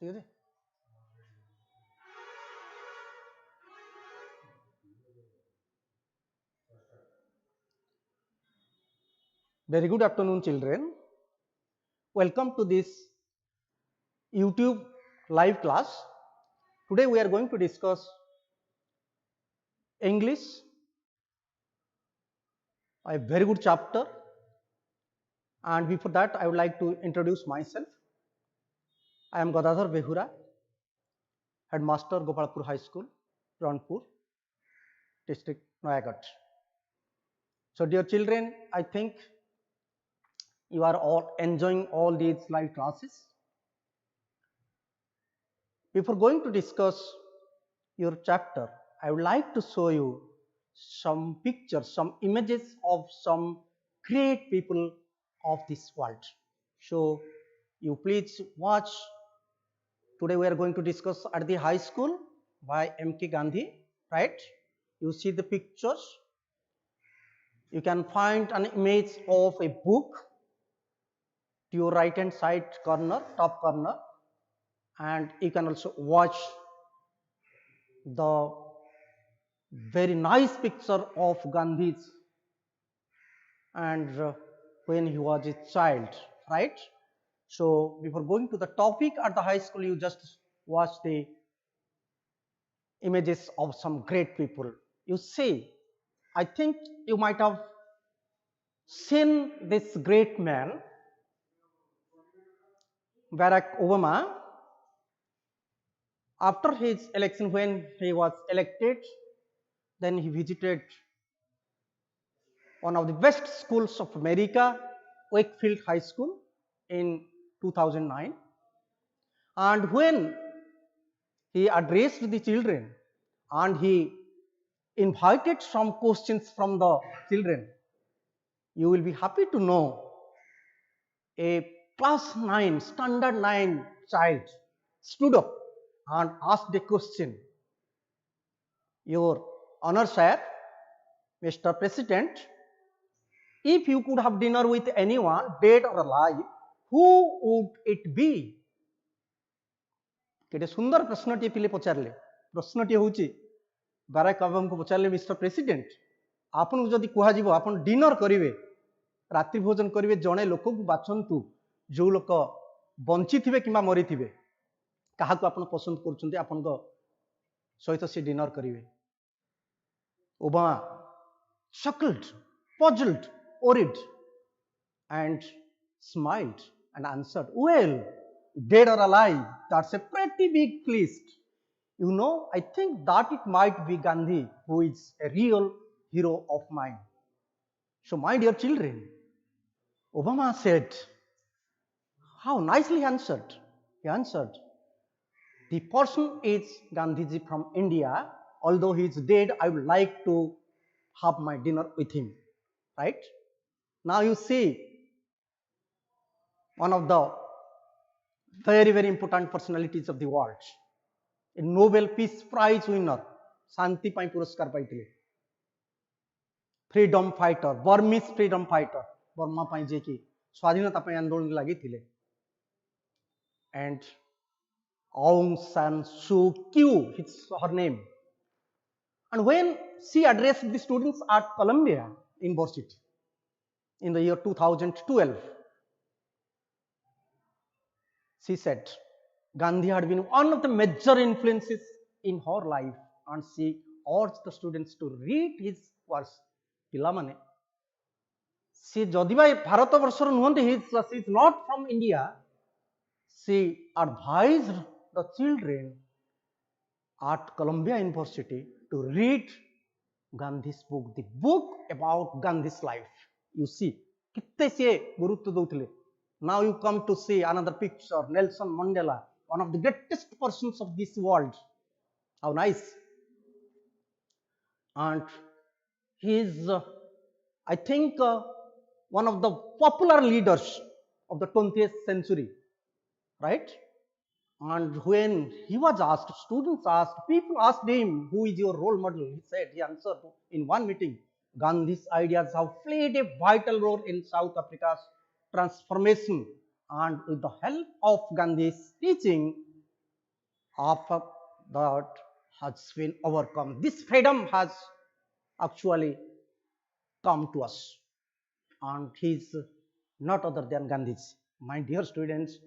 ठीक है। Very good afternoon, children. Welcome to this YouTube live class. Today we are going to discuss English, a very good chapter. And before that, I would like to introduce myself. I am Gadadhar Behura, Headmaster, Gopalpur High School, Ranpur, District, Noyagarh. So dear children, I think you are all enjoying all these live classes. Before going to discuss your chapter, I would like to show you some pictures, some images of some great people of this world. So you please watch. Today we are going to discuss at the high school by M.K. Gandhi, right? You see the pictures. You can find an image of a book to your right hand side corner, top corner, and you can also watch the very nice picture of Gandhi's and when he was a child, right? So before going to the topic at the high school, you just watch the images of some great people. You see, I think you might have seen this great man, Barack Obama. After his election, when he was elected, then he visited one of the best schools of America, Wakefield High School, in 2009. And when he addressed the children and he invited some questions from the children, you will be happy to know a class 9, standard 9 child stood up and asked a question. Your Honor, Sir, Mr. President, if you could have dinner with anyone, dead or alive, who would it be? केटे सुंदर प्रश्नटी पिले पचारे प्रश्नटी हूँ Barack Obama को पचारे mister president आपन को जदि कह आपन डिनर करेंगे रात्रि भोजन करेंगे जड़े लोक को बाछंतु जो लोक बंची थे कि मरी थे क्या आप पसंद कर सहित से डिनर करेंगे Obama chuckled, puzzled, worried, and smiled and answered, well, dead or alive, that's a pretty big list. You know, I think that it might be Gandhi, who is a real hero of mine. So, my dear children, Obama said, how nicely answered. He answered, the person is Gandhiji from India. Although he is dead, I would like to have my dinner with him. Right? Now you see one of the very, very important personalities of the world, a Nobel Peace Prize winner, Shanti Pai Puraskar paitile, freedom fighter, Burmese freedom fighter, Burma pai je ki स्वाधीनता pai आंदोलन lagi thile, and Aung San Suu Kyi, it's her name. And when she addressed the students at Columbia University in the year 2012, she said Gandhi had been one of the major influences in her life, and she urged the students to read his works. Pilamane, she jodiba Bharat Varshar nuhante, she is not from India. She advised the children at Columbia University to read Gandhi's book, the book about Gandhi's life. You see, kitte se gurutva doutile. Now you come to see another picture, Nelson Mandela, one of the greatest persons of this world. How nice. And he is, I think, one of the popular leaders of the 20th century, right? And when he was asked, students asked, people asked him, who is your role model? He said, he answered in one meeting, Gandhi's ideas have played a vital role in South Africa's transformation, and with the help of Gandhi's teaching, After that has been overcome. This freedom has actually come to us, and he is not other than Gandhiji. My dear students,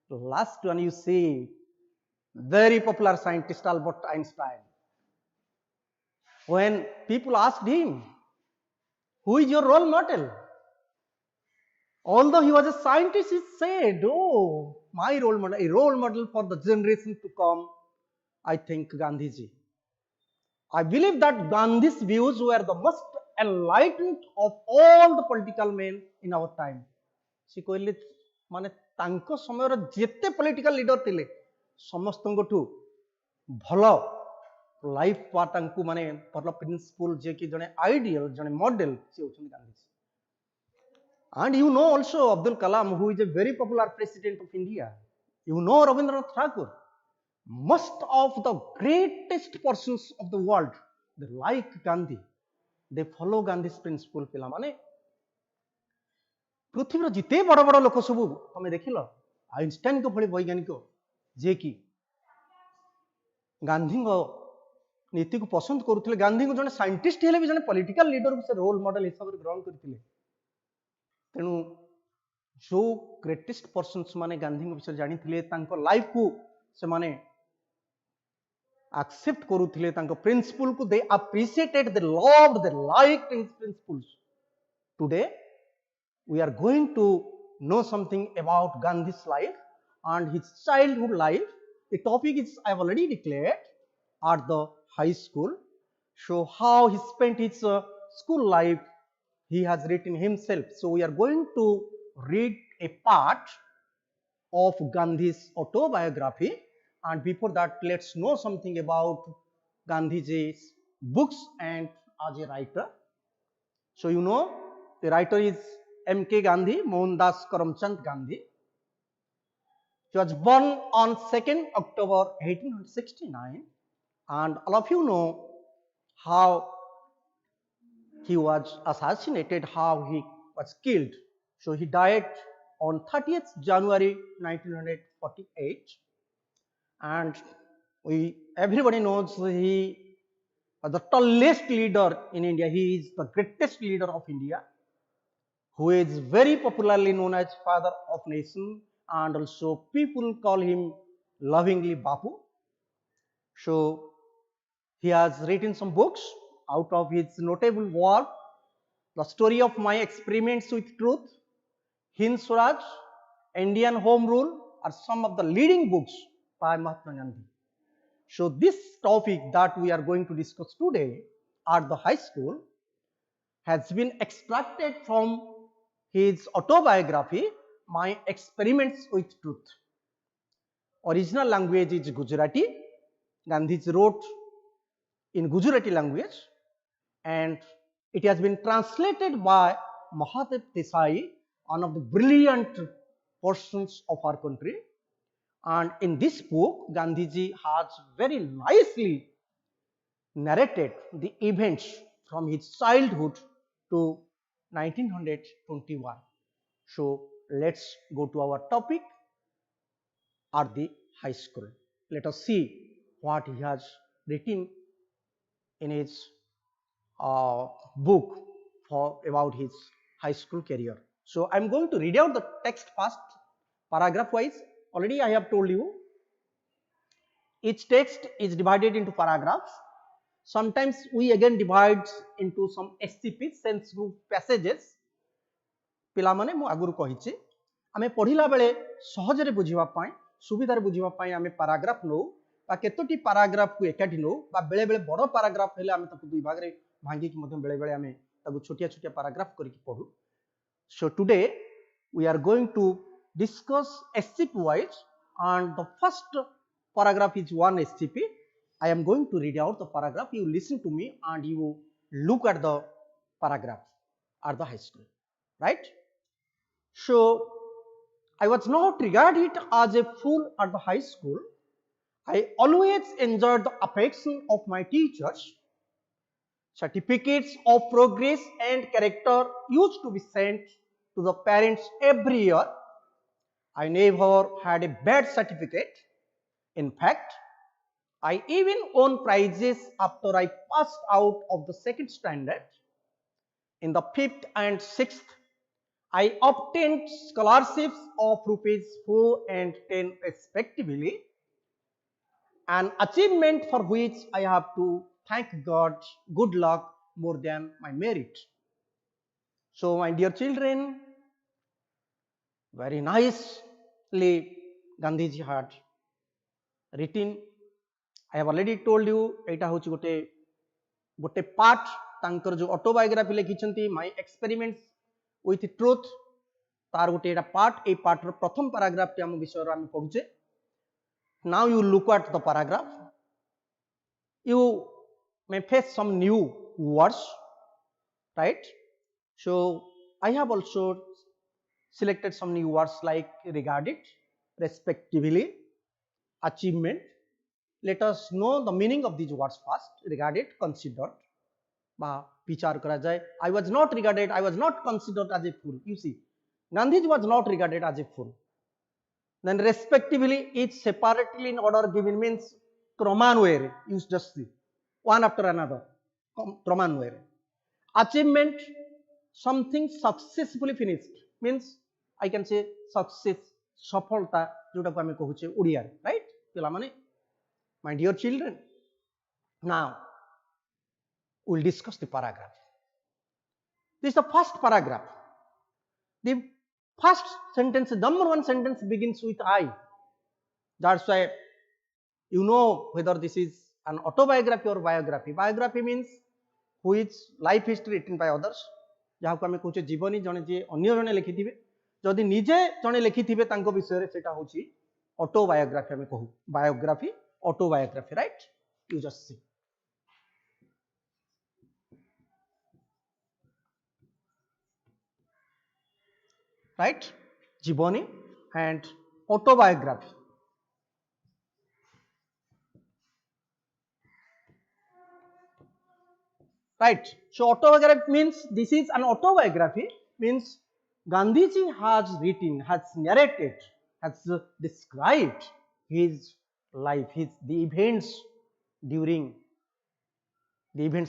last one you see very popular scientist Albert Einstein. When people asked him, who is your role model? Although he was a scientist, he said, oh, my role model, a role model for the generation to come, I think Gandhiji. I believe that Gandhi's views were the most enlightened of all the political men in our time. ସେ କହିଲେ ମାନେ ତାଙ୍କ ସମୟର ଯେତେ political leader ଥିଲେ ସମସ୍ତଙ୍କଠୁ ଭଲ life ବା ତାଙ୍କୁ ମାନେ ଭଲ ପ୍ରିନ୍ସିପଲ ଯେ କି ଜଣେ ଆଇଡିଆଲ ଜଣେ ମଡେଲ ସେ ହେଉଛନ୍ତି Gandhiji. And you know also Abdul Kalam, who is a very popular president of India. You know Rabindranath Tagore. Most of the greatest persons of the world, they like Gandhi. They follow Gandhi's principle. पिला माने पृथ्वीर जिते बड़ बड़ लोक सब तुम देखिल Einstein को भली वैज्ञानिक जे कि गांधी नीति को पसंद करुले गांधी को जन साइंटिस्ट हेले भी जन पॉलिटिकल लीडर को से रोल मॉडल हिसाब से ग्रहण करते तेणु जो ग्रेटेस्ट पर्सन्स माने गांधी विषय जानी लाइफ को से माने एक्सेप्ट करुले प्रिंसिपल को they appreciated they loved they liked his principles. Today we are going to know something about Gandhi's life and his childhood life. The topic is I have already declared at the high school. So how he spent his school life, he has written himself. So we are going to read a part of Gandhi's autobiography, and before that let's know something about Gandhiji's books and as a writer. So you know the writer is M.K. Gandhi, Mohandas Karamchand Gandhi. He was born on 2nd October 1869, and all of you know how he was assassinated, how he was killed. So he died on 30th January 1948, and everybody knows he was the tallest leader in India. He is the greatest leader of India, who is very popularly known as Father of Nation, and also people call him lovingly Bapu. So he has written some books. Out of his notable work, The Story of My Experiments with Truth, Hind Swaraj, Indian Home Rule are some of the leading books by Mahatma Gandhi. So this topic that we are going to discuss today at the high school has been extracted from his autobiography, My Experiments with Truth. Original language is Gujarati. Gandhiji wrote in Gujarati language, and it has been translated by Mahadev Desai, one of the brilliant persons of our country. And in this book, Gandhiji has very nicely narrated the events from his childhood to 1921. So let's go to our topic at the high school. Let us see what he has written in his book about his high school career. So I am going to read out the text first, paragraph wise. Already I have told you each text is divided into paragraphs. Sometimes we again divide into some SCPs, sense group passages. पिलामाने मु आगुरु कहिछि आमे पढिला बेले सहजरे बुझिबा पई सुविधारे बुझिबा पई आमे paragraph no बा केतोटी paragraph को एकाठी no बा बेले बेले बड़ पैराग्राफ हेले आमे ताकु दुई भाग रे भांगी कि मध्यम बेले बेले आमे ताकु छोटिया छोटिया paragraph करिकि पढु. So today we are going to discuss SCP wise, and the first paragraph is one SCP. I am going to read out the paragraph. You listen to me and you look at the paragraph at the high school, right? So I was not regarded as a fool at the high school. I always enjoyed the affection of my teachers. Certificates of progress and character used to be sent to the parents every year. I never had a bad certificate. In fact, I even won prizes after I passed out of the second standard. In the fifth and sixth, I obtained scholarships of rupees 4 and 10 respectively, an achievement for which I have to thank God, good luck more than my merit. So my dear children, very nicely Gandhiji had written. I have already told you एटा होची गोटे part तांकर जो autobiography लिखिछंती my experiments with truth तार गोटे एटा part A part रो प्रथम paragraph T हम विषय हम पढुचे. Now you look at the paragraph. You may face some new words, right? So I have also selected some new words like regarded, respectively, achievement. Let us know the meaning of these words first. Regarded, considered. Vichar kara jai. I was not regarded, I was not considered as a fool. You see, Gandhiji was not regarded as a fool. Then respectively, each separately in order given means Kramanware. You just see, one after another. Kramanware. Achievement, something successfully finished. Means I can say success, सफलता जोटा को आमे कहूचे ओडिया रे, right? पिला माने, my dear children, now we'll discuss the paragraph. This is the first paragraph. The first sentence, number one sentence begins with I. That's why you know whether this is an autobiography or biography. Biography means which life history written by others. जहाँ को आमे कहूचे जीवनी जने जे अन्य जने लिखिथिबे, जदि निजे जने लिखिथिबे तांको विषय रे सेटा होची ऑटोबायोग्राफी आमे कहू. Biography, autobiography, right? You just see. Right? Jiboni and autobiography. Right? So autobiography means this is an autobiography, means Gandhiji has written, has narrated, has described his life, the events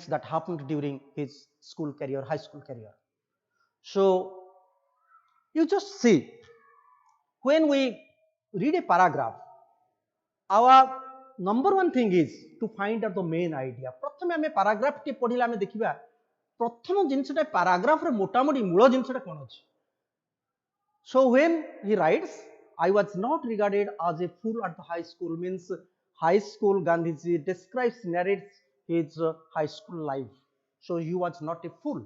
that happened during his school career, high school career. So you just see, when we read a paragraph, our number one thing is to find out the main idea. प्रथमे हमें paragraph टे पढ़िला हमें देखिबा प्रथम जिंसटा paragraph रे मोटामोटी मूल जिंसटा कोन अछि. So when he writes, I was not regarded as a fool at the high school, means high school Gandhiji describes, narrates his high school life. So he was not a fool.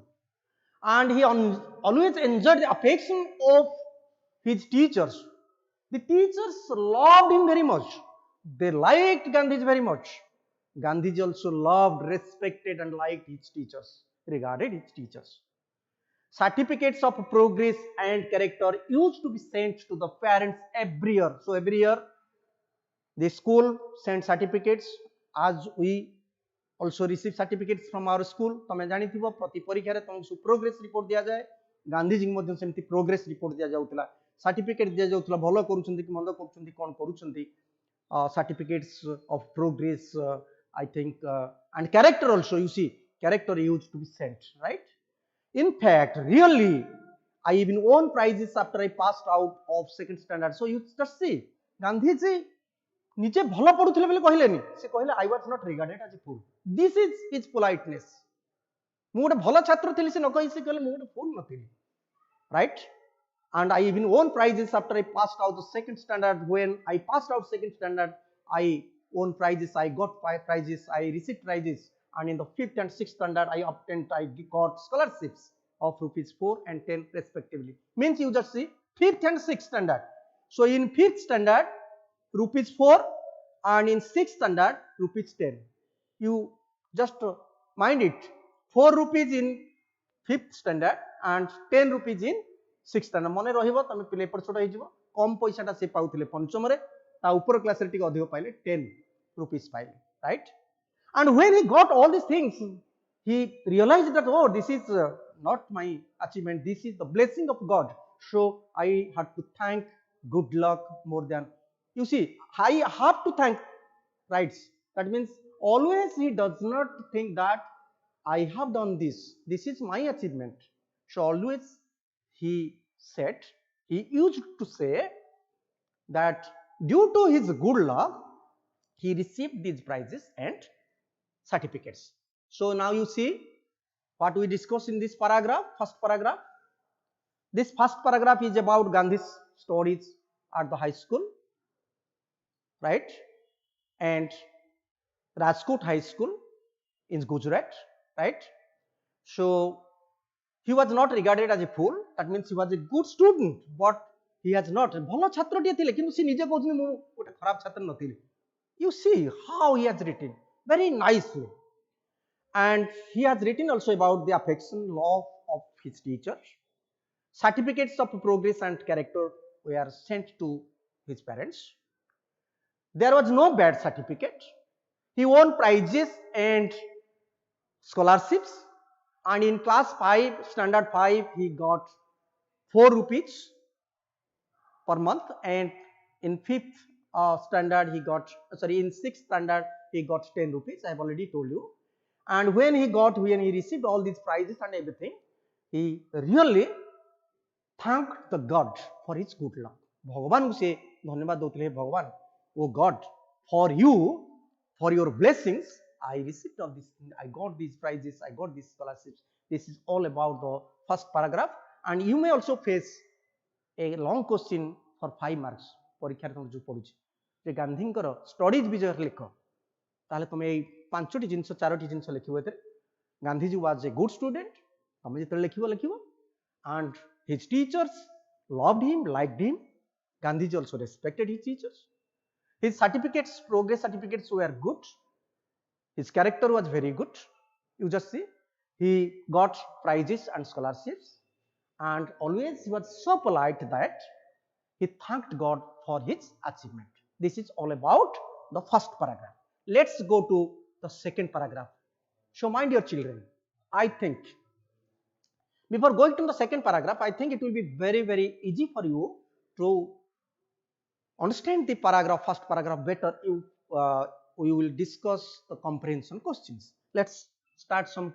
And he always enjoyed the affection of his teachers. The teachers loved him very much. They liked Gandhiji very much. Gandhiji also loved, respected and liked his teachers, regarded his teachers. Certificates of progress and character used to be sent to the parents every year. So every year the school sent certificates, as we also receive certificates from our school. तमे जानि थिबो प्रति परीक्षा रे तमसु progress report दिया जाए. गांधीजी के मध्यम सेमति प्रोग्रेस रिपोर्ट दिया जाउतला, सर्टिफिकेट दिया जाउतला, भलो करूछंती कि मंद करूछंती, कोन करूछंती, certificates of progress, I think, and character also. You see, character used to be sent, right? In fact, really, I even won prizes after I passed out of second standard. So you just see, Gandhiji निजे भलो पढुथिले बेले कहिलेनी, से कहिले I was not regarded as a fool. This is his politeness. मु गोटे भलो छात्र थिली, से न कहि से कहिले मु गोटे फूल नथिली, right? And I even won prizes after I passed out the second standard. When I passed out second standard, I won prizes, I got prizes, I received prizes, and in the fifth and sixth standard I got scholarships of rupees 4 and 10 respectively. Means you just see fifth and sixth standard. So in fifth standard rupees 4 and in sixth standard rupees 10. You just mind it, 4 rupees in fifth standard and 10 rupees in sixth standard. मने रहिबो तमे पिले पर छोट होई जिवो, कम पैसाटा से पाउथिले पंचम रे, ता ऊपर क्लास रे टिक अधिक पाइले 10 rupees पाइले, right? And when he got all these things, he realized that, oh, this is not my achievement, this is the blessing of God. So I had to thank good luck more than, you see, I have to thank, right? That means always he does not think that I have done this, this is my achievement. So always he said, he used to say that due to his good luck he received these prizes and certificates. So now you see what we discussed in this paragraph, first paragraph. This first paragraph is about Gandhi's studies at the high school, right? And Rajkot High School in Gujarat, right? So he was not regarded as a fool. That means he was a good student, but he has not. भलो छात्रटिए थिले किंतु से निजे कहउछन मु गोटे खराब छात्र नथिले. You see how he has written very nicely, and he has written also about the affection, love of his teachers. Certificates of progress and character were sent to his parents. There was no bad certificate. He won prizes and scholarships, and in class 5, standard 5, he got 4 rupees per month, and in 5th standard he got, in 6th standard he got 10 rupees. I have already told you. And when he received all these prizes and everything, he really thanked the God for his good luck. भगवान से धन्यवाद देते भगवान, oh God, for you, for your blessings, I received all this, I got these prizes, I got these scholarships. This is all about the first paragraph, and you may also face a long question for 5 marks. परीक्षा तुम जो पढ़ुची जे Gandhi studies विजय लिख ताले तुम ए 5टी जिंस 4टी जिंस लिखिबो एते. Gandhiji was a good student, तुम जे लिखिबो, and his teachers loved him, liked him. Gandhiji also respected his teachers. His certificates, progress certificates were good. His character was very good. You just see, he got prizes and scholarships, and always he was so polite that he thanked God for his achievement. This is all about the first paragraph. Let's go to the second paragraph. So my dear children, I think before going to the second paragraph, I think it will be very, very easy for you to understand the paragraph, first paragraph better. We will discuss the comprehension questions. Let's start some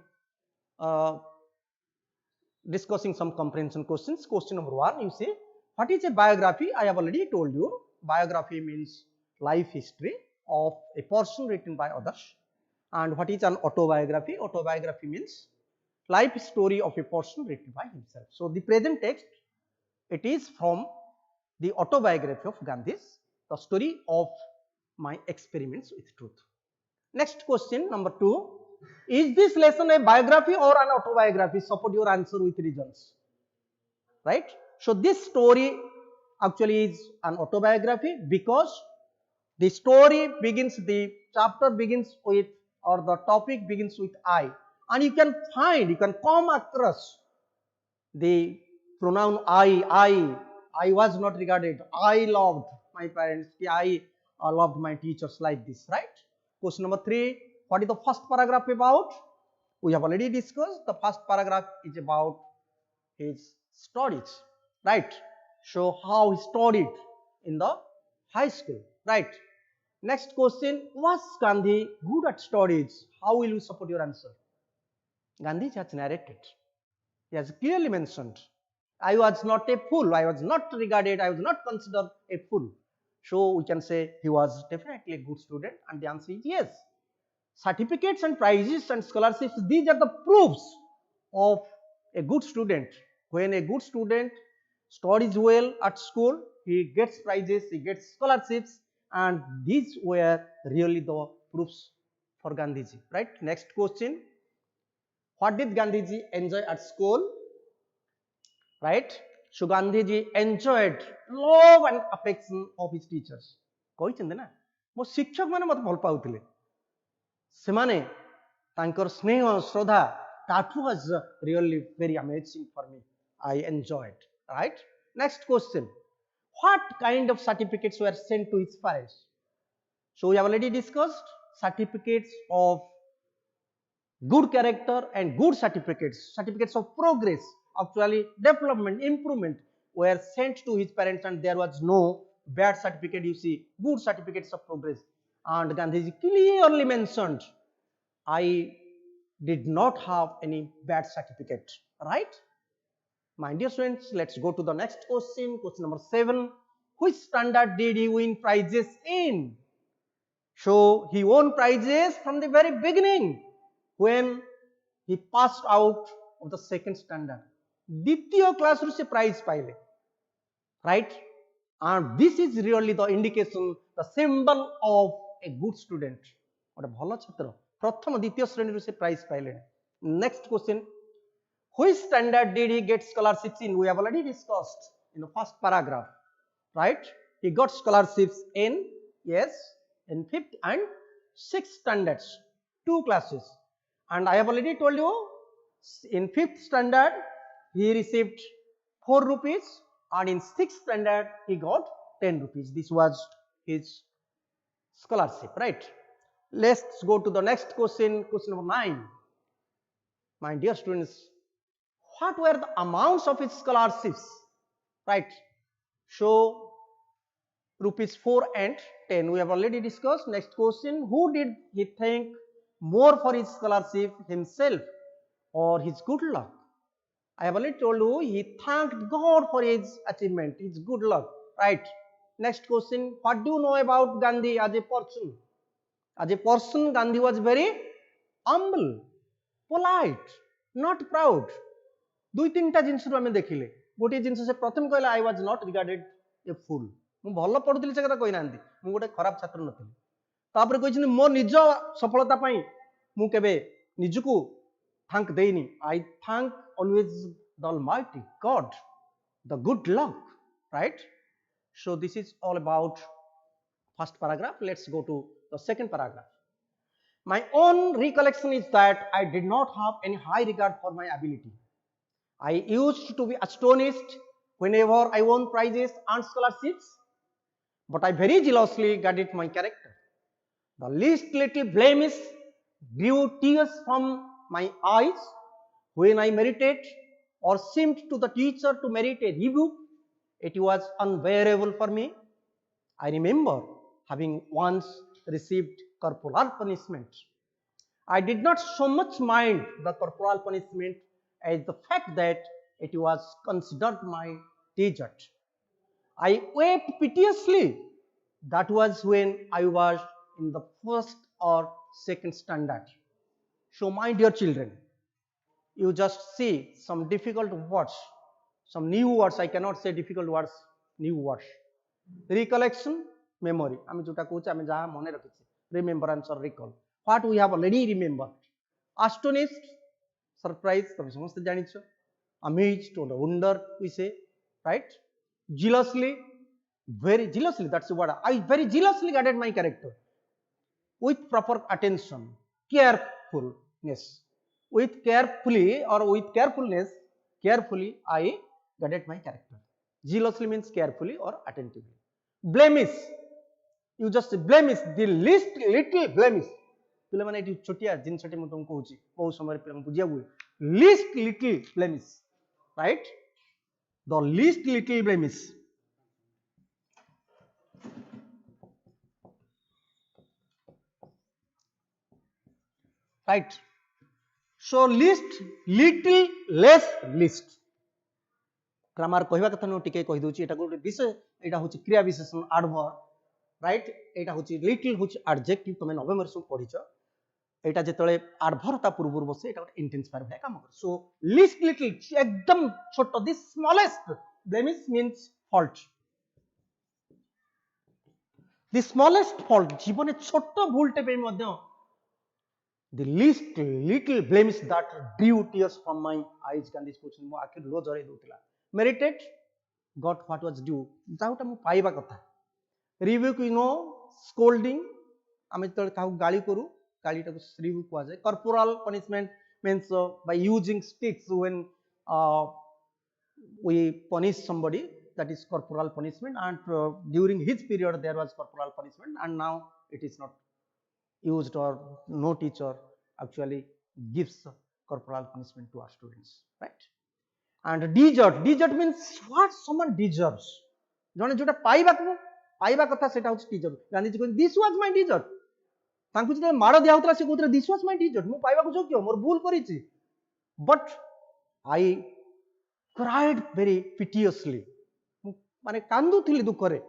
discussing some comprehension questions. Question number 1, you say, what is a biography? I have already told you. Biography means life history of a person written by others. And what is an autobiography? Autobiography means life story of a person written by himself. So the present text, it is from the autobiography of Gandhi, the story of my experiments with truth. Next question number 2, is this lesson a biography or an autobiography? Support your answer with reasons, right? So this story actually is an autobiography because the story begins, the chapter begins with, or the topic begins with I, and you can find, you can come across the pronoun I was not regarded, I loved my parents, I loved my teachers, like this, right? Question number 3, what is the first paragraph about? We have already discussed. The first paragraph is about his studies, right? So how he studied in the high school, right? Next question, was Gandhi good at studies? How will you support your answer? Gandhi has narrated, he has clearly mentioned, I was not a fool, I was not regarded, I was not considered a fool. So we can say he was definitely a good student, and the answer is yes. Certificates and prizes and scholarships, these are the proofs of a good student. When a good student studies well at school, he gets prizes, he gets scholarships, and these were really the proofs for Gandhiji, right? Next question, what did Gandhiji enjoy at school? Right? So Gandhiji enjoyed love and affection of his teachers. कहिचंदे ना मो शिक्षक माने मत भल पाउथिले, सेमाने तांकर स्नेह श्रद्धा, that was really very amazing for me. I enjoyed, right? Next question, what kind of certificates were sent to his parents? So we have already discussed certificates of good character and good certificates, certificates of progress, actually development, improvement, were sent to his parents, and there was no bad certificate. You see, good certificates of progress. and Gandhiji clearly mentioned, I did not have any bad certificate, right? My dear students, let's go to the next question, question number 7. Which standard did he win prizes in? So he won prizes from the very beginning when he passed out of the second standard. द्वितीय class से prize पाइले, right? And this is really the indication, the symbol of a good student. गोटे भल छात्र प्रथम द्वितीय श्रेणी से प्राइज पाइले. Next question, which standard did he get scholarships in? We have already discussed in the first paragraph, right? He got scholarships in, yes, in 5th and 6th standards, 2 classes. And I have already told you, in 5th standard he received 4 rupees, and in 6th standard he got 10 rupees. This was his scholarship, right? Let's go to the next question, question number 9. My dear students, what were the amounts of his scholarships, right? So rupees 4 and 10 we have already discussed. Next question, who did he thank more for his scholarship, himself or his good luck? I have already told you, he thanked God for his achievement, his good luck, right? Next question, what do you know about Gandhi as a person? As a person, Gandhi was very humble, polite, not proud. दुई तीन टा जिनस आम देखिले गोटे जिनस से प्रथम कहला I was not regarded ए फूल मु भल पढुतली से कथा कहि नांती मु गोटे खराब छात्र नथिली तापर कहिसनि मो निज सफलता पई मु केबे निजको थैंक देइनी I thank always the almighty God the good luck right so this is all about first paragraph let's go to the second paragraph my own recollection is that I did not have any high regard for my ability. I used to be astonished whenever I won prizes and scholarships, but I very jealously guarded my character. The least little blemish drew tears from my eyes when I merited or seemed to the teacher to merit a rebuke. It was unbearable for me. I remember having once received corporal punishment. I did not so much mind the corporal punishment as the fact that it was considered my desert. I wept piteously. That was when I was in the first or second standard. So my dear children, you just see some difficult words, some new words. I cannot say difficult words, new words. Recollection, memory. आम जोटा कहूँ आम जहाँ मन रखी remembrance or recall. What we have already remembered. Astonished, surprised, तुम समस्त जानी छो. Amazed or wonder we say, right? Jealously, very jealously. That's the word. I very jealously guarded my character with proper attention, carefulness. With carefully or with carefulness, carefully I guarded my character. Jealously means carefully or attentively. Blemish. You just blemish, the least little blemish. पिले माने eighty छोटिया जिनसटी म तुमको कहूची बहुत समय पिले बुझिया हुए least little blemish, right? The least little blemish. Right? So least, little, less, least. Grammar कहवा कथा न टिके कहि दोची एटा गोटे विषय एटा होची क्रिया विशेषण एडवर्ब, राइट? एटा होची लिटिल होची एडजेक्टिव तमे नवेम्बर से पढिछ एटा जेतले एडवर्ब ता पूर्व बसे एटा गोटे इंटेंसिफायर भे काम कर. सो लीस्ट लिटिल एकदम छोट, the smallest blemish means fault. The smallest fault जीवन छोट भूलटे पे मध्य the least little blemish that drew tears from my eyes. Gandhi question mo akhir lo jare doutila. Merited, got what was due. Jauta mo paiba katha. Rebuke, you know, scolding. ame tole kahu gali koru, gali ta rebuke kwa jay. Corporal punishment means by using sticks when we punish somebody, that is corporal punishment, and during his period there was corporal punishment, and now it is not used, or no teacher actually gives corporal punishment to our students, right? And desert, desert means what someone deserves. जने जोटा पाइबा को पाइबा कथा सेटा होची teacher Gandhi ji कहन this was my teacher तांकु जे माड़ दिया होतला से कहतले दिस वाज माय टीचर मु पाइबा को योग्य मोर भूल करिछि but I cried very piteously माने कांदुथिली दुखरे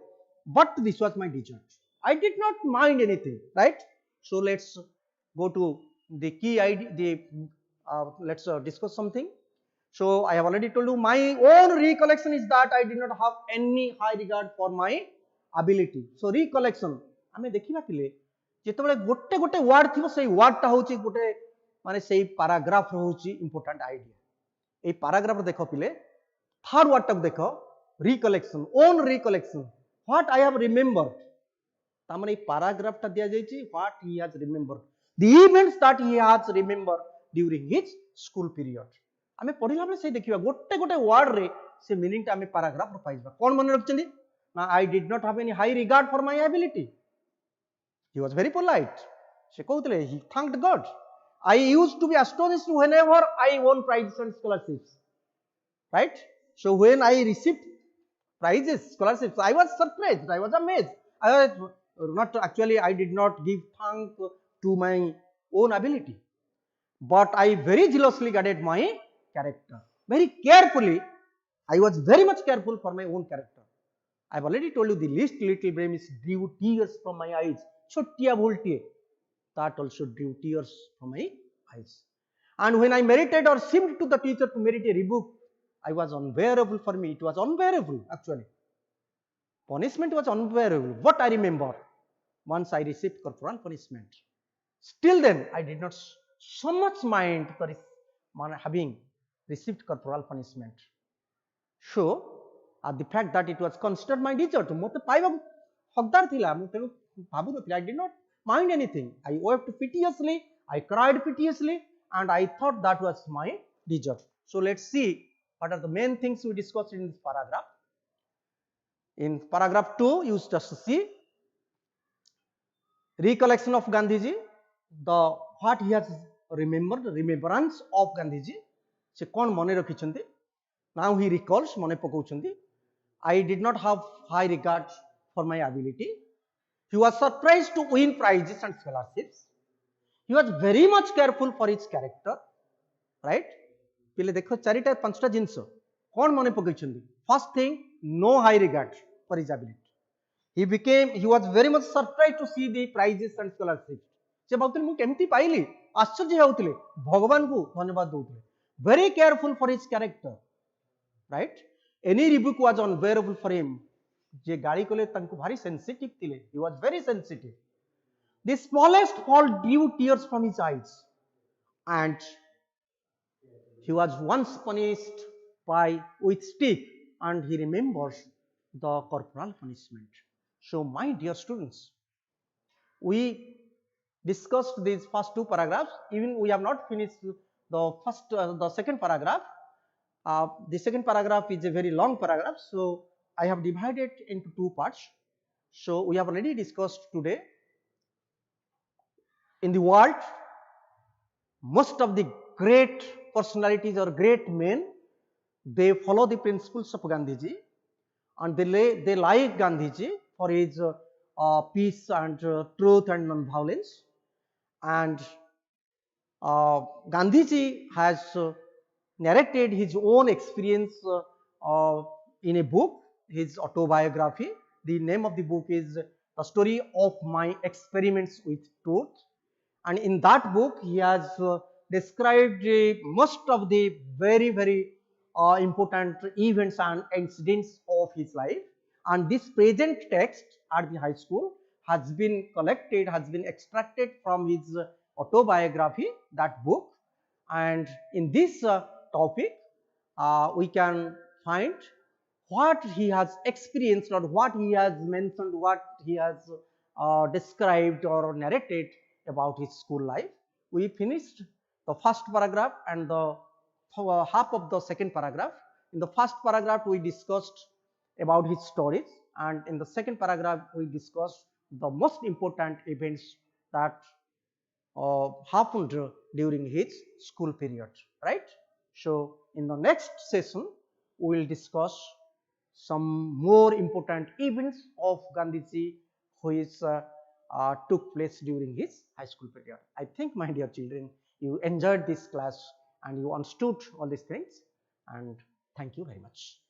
but this was my teacher I did not mind anything right so let's go to the key idea the let's discuss something so I have already told you my own recollection is that I did not have any high regard for my ability so recollection आमे देखिबा पिले जेतबेले गोटे गोटे word थिबो सेही word ता होची गोटे माने सेही पैराग्राफ होची इंपोर्टेंट आइडिया ए पैराग्राफ देखो पिले थर्ड वर्ड तक देखो recollection own recollection what I have remembered तामने ए पैराग्राफ ता दिया जायछि what he has remembered the events that he has remembered during his school period आमे पढिला बेले से देखिबा गोटे गोटे वर्ड रे से मीनिंग ता आमे पैराग्राफ रो पाइबा कोन मन रखचंदी ना I did not have any high regard for my ability he was very polite से कहतले he thanked God I used to be astonished whenever I won prizes and scholarships. Right? So when I received prizes, scholarships, I was surprised. I was amazed. I was not actually. I did not give thank to my own ability, but I very jealously guarded my character. Very carefully, I was very much careful for my own character. I have already told you the least little blemish drew tears from my eyes. Chottiya bhultiye. That also drew tears from my eyes. And when I merited or seemed to the teacher to merit a rebuke, I was unbearable for me. It was unbearable actually. Punishment was unbearable. What I remember, once I received corporal punishment. Still then, I did not so much mind for having received corporal punishment. So, the fact that it was considered my teacher, to mote paiba hokdar thila, mu tenu bhabu nathili. I did not mind anything. I wept piteously, I cried piteously, and I thought that was my teacher. So let's see what are the main things we discussed in this paragraph. In paragraph 2, you just see recollection of Gandhiji, the what he has remembered, remembrance of Gandhiji. Se kon mane rakhichandi. Now he recalls mane pakauchandi. I did not have high regard for my ability. He was surprised to win prizes and scholarships. He was very much careful for his character. Right? Pile dekho charita panchta jinso. Kon mane pakaichandi. First thing, no high regard for his ability. He was very much surprised to see the prizes and scholarships. Se bhautile mu kemti paili आश्चर्य होउतले भगवान को धन्यवाद दउतले. Very careful for his character. Right? Any rebuke was unbearable for him. जे गाड़ी कोले तंकु भारी sensitive थिले. He was very sensitive. The smallest fault drew tears from his eyes, and he was once punished with stick, and he remembers the corporal punishment. So, my dear students, we discussed these first two paragraphs. Even we have not finished the second paragraph. The second paragraph is a very long paragraph, so I have divided into two parts. So we have already discussed today. In the world, most of the great personalities or great men, they follow the principles of Gandhiji, and they like Gandhiji for his peace and truth and non-violence. And Gandhiji has narrated his own experience in a book, his autobiography. The name of the book is The Story of My Experiments with Truth. And in that book, he has described most of the very important events and incidents of his life. And this present text at the high school has been collected, has been extracted from his autobiography, that book. And in this topic, we can find what he has experienced or what he has mentioned, what he has described or narrated about his school life. We finished the first paragraph and the half of the second paragraph. In the first paragraph, we discussed about his stories, and in the second paragraph, we discussed the most important events that happened during his school period, right? So, in the next session, we will discuss some more important events of Gandhiji which took place during his high school period. I think, my dear children, you enjoyed this class and you understood all these things, and thank you very much.